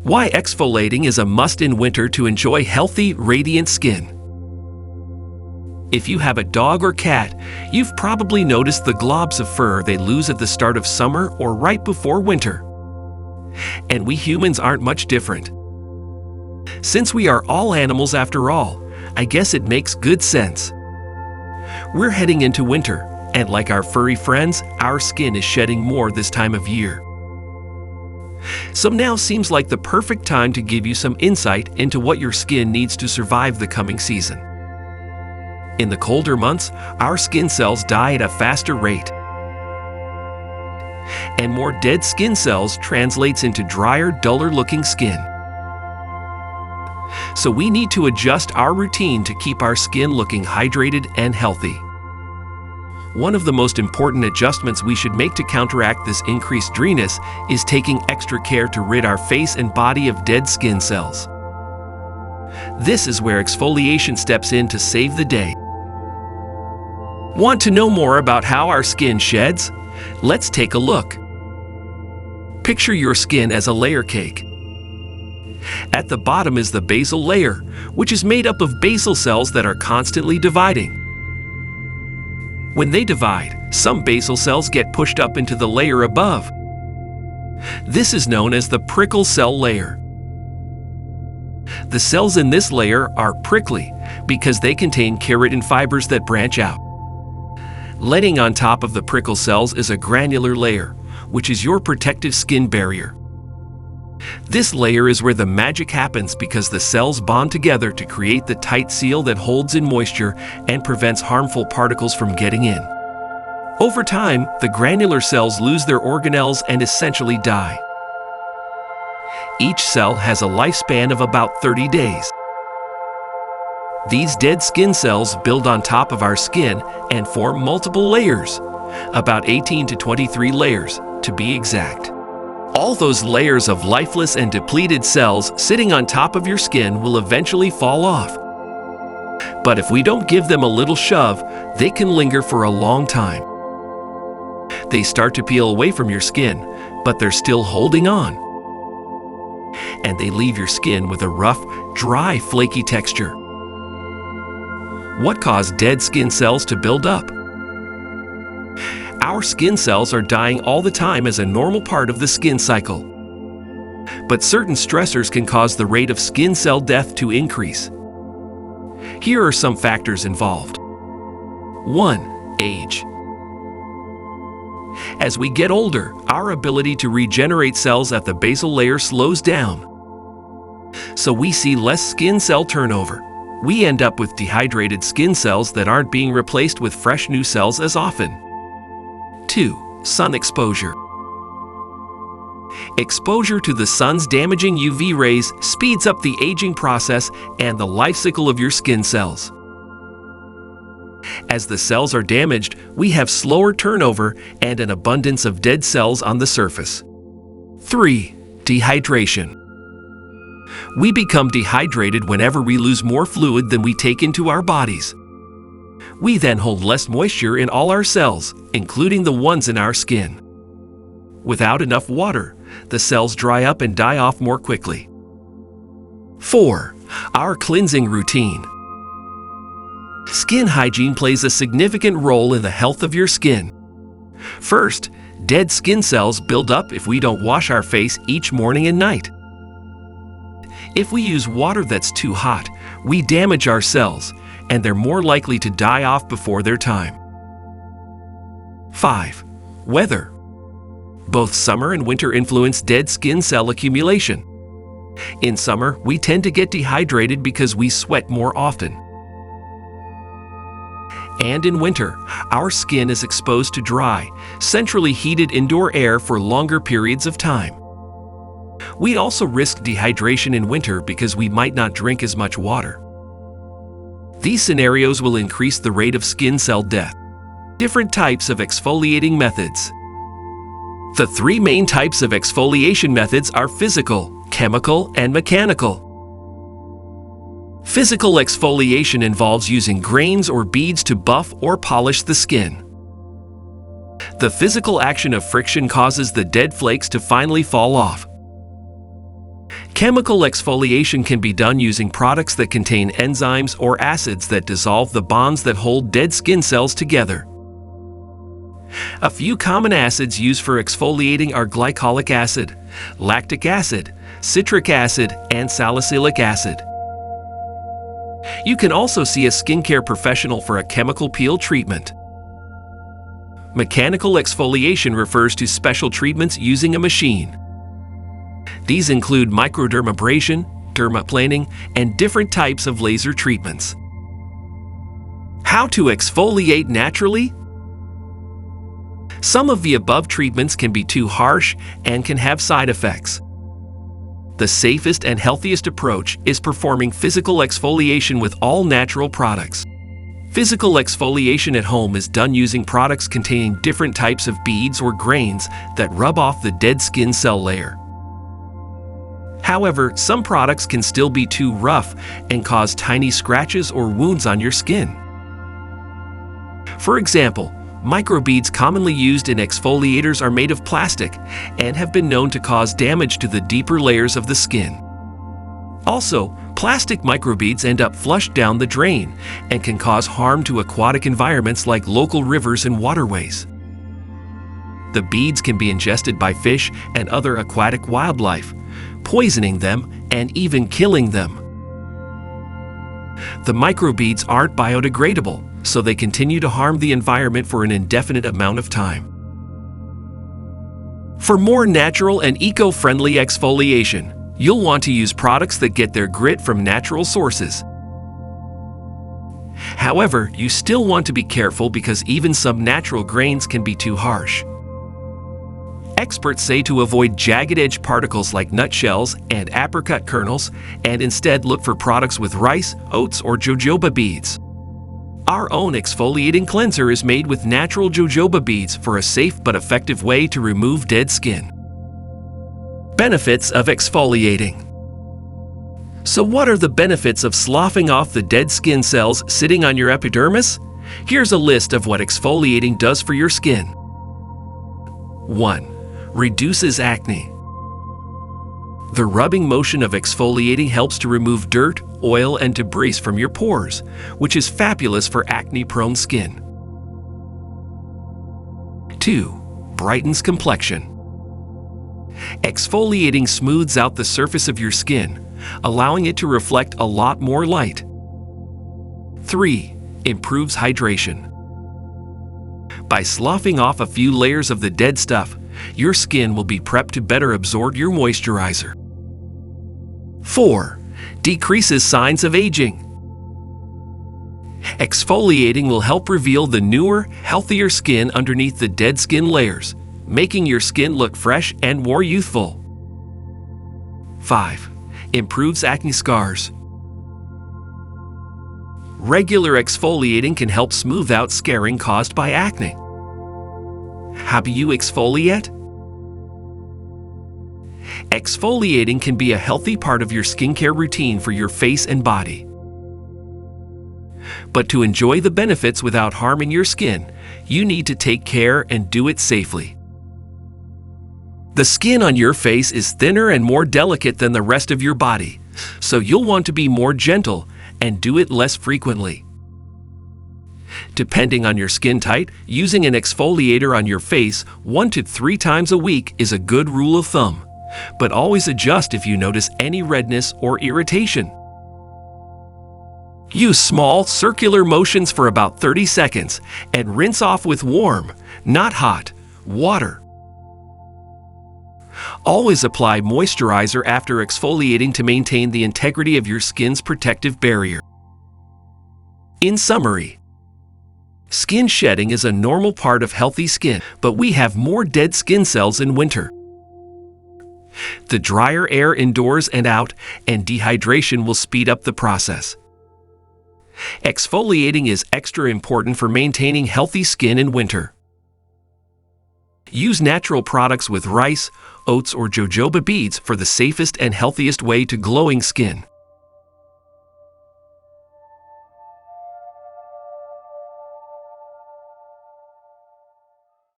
Why exfoliating is a must in winter to enjoy healthy, radiant skin. If you have a dog or cat, you've probably noticed the globs of fur they lose at the start of summer or right before winter. And we humans aren't much different. Since we are all animals after all, I guess it makes good sense. We're heading into winter, and like our furry friends, our skin is shedding more this time of year. So now seems like the perfect time to give you some insight into what your skin needs to survive the coming season. In the colder months, our skin cells die at a faster rate. And more dead skin cells translates into drier, duller-looking skin. So we need to adjust our routine to keep our skin looking hydrated and healthy. One of the most important adjustments we should make to counteract this increased dryness is taking extra care to rid our face and body of dead skin cells. This is where exfoliation steps in to save the day. Want to know more about how our skin sheds? Let's take a look. Picture your skin as a layer cake. At the bottom is the basal layer, which is made up of basal cells that are constantly dividing. When they divide, some basal cells get pushed up into the layer above. This is known as the prickle cell layer. The cells in this layer are prickly because they contain keratin fibers that branch out. Laying on top of the prickle cells is a granular layer, which is your protective skin barrier. This layer is where the magic happens because the cells bond together to create the tight seal that holds in moisture and prevents harmful particles from getting in. Over time, the granular cells lose their organelles and essentially die. Each cell has a lifespan of about 30 days. These dead skin cells build on top of our skin and form multiple layers, about 18 to 23 layers to be exact. All those layers of lifeless and depleted cells sitting on top of your skin will eventually fall off. But if we don't give them a little shove, they can linger for a long time. They start to peel away from your skin, but they're still holding on. And they leave your skin with a rough, dry, flaky texture. What caused dead skin cells to build up? Our skin cells are dying all the time as a normal part of the skin cycle. But certain stressors can cause the rate of skin cell death to increase. Here are some factors involved. 1. Age. As we get older, our ability to regenerate cells at the basal layer slows down. So we see less skin cell turnover. We end up with dehydrated skin cells that aren't being replaced with fresh new cells as often. 2. Sun exposure. Exposure to the sun's damaging UV rays speeds up the aging process and the life cycle of your skin cells. As the cells are damaged, we have slower turnover and an abundance of dead cells on the surface. 3. Dehydration. We become dehydrated whenever we lose more fluid than we take into our bodies. We then hold less moisture in all our cells, including the ones in our skin. Without enough water, the cells dry up and die off more quickly. 4. Our cleansing routine. Skin hygiene plays a significant role in the health of your skin. First, dead skin cells build up if we don't wash our face each morning and night. If we use water that's too hot, we damage our cells, and they're more likely to die off before their time. 5. Weather. Both summer and winter influence dead skin cell accumulation. In summer, we tend to get dehydrated because we sweat more often. And in winter, our skin is exposed to dry, centrally heated indoor air for longer periods of time. We also risk dehydration in winter because we might not drink as much water. These scenarios will increase the rate of skin cell death. Different types of exfoliating methods. The 3 main types of exfoliation methods are physical, chemical, and mechanical. Physical exfoliation involves using grains or beads to buff or polish the skin. The physical action of friction causes the dead flakes to finally fall off. Chemical exfoliation can be done using products that contain enzymes or acids that dissolve the bonds that hold dead skin cells together. A few common acids used for exfoliating are glycolic acid, lactic acid, citric acid, and salicylic acid. You can also see a skincare professional for a chemical peel treatment. Mechanical exfoliation refers to special treatments using a machine. These include microdermabrasion, dermaplaning, and different types of laser treatments. How to exfoliate naturally? Some of the above treatments can be too harsh and can have side effects. The safest and healthiest approach is performing physical exfoliation with all natural products. Physical exfoliation at home is done using products containing different types of beads or grains that rub off the dead skin cell layer. However, some products can still be too rough and cause tiny scratches or wounds on your skin. For example, microbeads commonly used in exfoliators are made of plastic and have been known to cause damage to the deeper layers of the skin. Also, plastic microbeads end up flushed down the drain and can cause harm to aquatic environments like local rivers and waterways. The beads can be ingested by fish and other aquatic wildlife, poisoning them and even killing them. The microbeads aren't biodegradable, so they continue to harm the environment for an indefinite amount of time. For more natural and eco-friendly exfoliation, you'll want to use products that get their grit from natural sources. However, you still want to be careful because even some natural grains can be too harsh. Experts say to avoid jagged-edge particles like nutshells and apricot kernels and instead look for products with rice, oats, or jojoba beads. Our own exfoliating cleanser is made with natural jojoba beads for a safe but effective way to remove dead skin. Benefits of exfoliating. So what are the benefits of sloughing off the dead skin cells sitting on your epidermis? Here's a list of what exfoliating does for your skin. 1. Reduces acne. The rubbing motion of exfoliating helps to remove dirt, oil, and debris from your pores, which is fabulous for acne-prone skin. 2. Brightens complexion. Exfoliating smooths out the surface of your skin, allowing it to reflect a lot more light. 3. Improves hydration. By sloughing off a few layers of the dead stuff, your skin will be prepped to better absorb your moisturizer. 4. Decreases signs of aging. Exfoliating will help reveal the newer, healthier skin underneath the dead skin layers, making your skin look fresh and more youthful. 5. Improves acne scars. Regular exfoliating can help smooth out scarring caused by acne. How do you exfoliate? Exfoliating can be a healthy part of your skincare routine for your face and body. But to enjoy the benefits without harming your skin, you need to take care and do it safely. The skin on your face is thinner and more delicate than the rest of your body, so you'll want to be more gentle and do it less frequently. Depending on your skin type, using an exfoliator on your face 1 to 3 times a week is a good rule of thumb, but always adjust if you notice any redness or irritation. Use small, circular motions for about 30 seconds and rinse off with warm, not hot, water. Always apply moisturizer after exfoliating to maintain the integrity of your skin's protective barrier. In summary, skin shedding is a normal part of healthy skin, but we have more dead skin cells in winter. The drier air indoors and out, and dehydration will speed up the process. Exfoliating is extra important for maintaining healthy skin in winter. Use natural products with rice, oats, or jojoba beads for the safest and healthiest way to glowing skin.